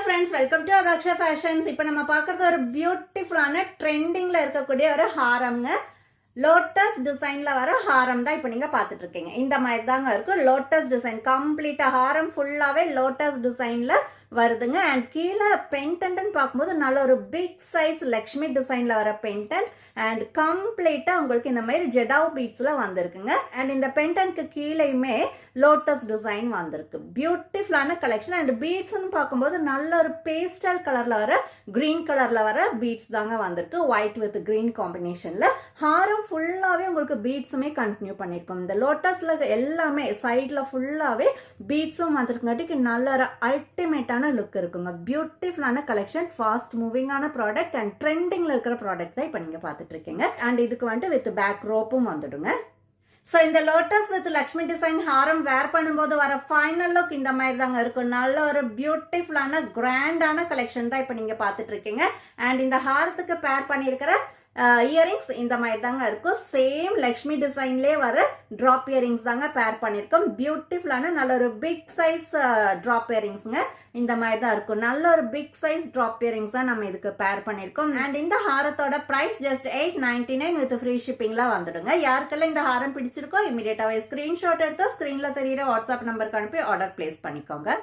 Friends, welcome to Athaksha fashions. இப்போ நம்ம பார்க்குறது ஒரு பியூட்டிஃபுல்லான ட்ரெண்டிங்கில் இருக்கக்கூடிய ஒரு ஹாரம்ங்க. லோட்டஸ் டிசைனில் வர ஹாரம் தான் இப்போ நீங்கள் பார்த்துட்டு இருக்கீங்க. இந்த மாதிரி தாங்க இருக்கும். லோட்டஸ் டிசைன் கம்ப்ளீட்டாக ஹாரம் ஃபுல்லாகவே லோட்டஸ் டிசைனில் வருதுங்க. அண்ட் கீழே பென்டன்ட்னு பார்க்கும்போது நல்ல ஒரு பிக் சைஸ் லக்ஷ்மி டிசைனில் வர பென்டன் அண்ட் கம்ப்ளீட்டாக உங்களுக்கு இந்த மாதிரி ஜெடாவ் பீட்ஸில் வந்திருக்குங்க. அண்ட் இந்த பென்டன்ட்க்கு கீழேயுமே லோட்டஸ் டிசைன் வந்திருக்கு. பியூட்டிஃபுல்லான கலெக்ஷன். அண்ட் பீட்ஸ்ன்னு பார்க்கும்போது நல்ல ஒரு பேஸ்டல் கலரில் வர கிரீன் கலரில் வர பீட்ஸ் தாங்க வந்திருக்கு. ஒயிட் வித் கிரீன் காம்பினேஷனில் ஹாரம் ஃபுல்லாகவே உங்களுக்கு பீட்ஸுமே கண்டினியூ பண்ணியிருக்கோம். இந்த லோட்டஸில் எல்லாமே சைடில் ஃபுல்லாகவே பீட்ஸும் வந்திருக்குங்காட்டிக்கு நல்ல ஒரு அல்டிமேட்டான லுக் இருக்குங்க. பியூட்டிஃபுல்லான கலெக்ஷன், ஃபாஸ்ட் மூவிங்கான ப்ராடக்ட் அண்ட் ட்ரெண்டிங்ல இருக்கிற ப்ராடக்ட் தான் இப்போ நீங்க பார்த்துட்டு இருக்கீங்க. அண்ட் இதுக்கு வந்துட்டு வித் பேக் ரோப்பும் வந்துடுங்க. ஸோ இந்த லோட்டஸ் வித் லக்ஷ்மி டிசைன் ஹாரம் வேர் பண்ணும்போது வர ஃபைனல் லுக் இந்த மாதிரி தாங்க இருக்கும். நல்ல ஒரு பியூட்டிஃபுல்லான கிராண்டான கலெக்ஷன் தான் இப்போ நீங்க பார்த்துட்டு இருக்கீங்க. அண்ட் இந்த ஹாரத்துக்கு பேர் பண்ணியிருக்கிற இயரிங்ஸ் இந்த மாதிரி தாங்க இருக்கும். சேம் லக்ஷ்மி டிசைன்லேயே வர ட்ராப் இயரிங்ஸ் தாங்க பேர் பண்ணியிருக்கோம். பியூட்டிஃபுல்லான நல்ல ஒரு பிக் சைஸ் ட்ராப் இயரிங்ஸ்ங்க. இந்த மாதிரி தான் இருக்கும். நல்ல ஒரு பிக் சைஸ் ட்ராப் இயரிங்ஸ் தான் நம்ம இதுக்கு பேர் பண்ணியிருக்கோம். அண்ட் இந்த ஹாரத்தோட பிரைஸ் ஜஸ்ட் 899 வித் ஃப்ரீ ஷிப்பிங்ல வந்துடுங்க. யாருக்கெல்லாம் இந்த ஹாரம் பிடிச்சிருக்கோ இமீடியட்டாவே ஸ்கிரீன்ஷாட் எடுத்து ஸ்கிரீன்ல தெரியுற வாட்ஸ்அப் நம்பருக்கு அனுப்பி ஆர்டர் பிளேஸ் பண்ணிக்கோங்க.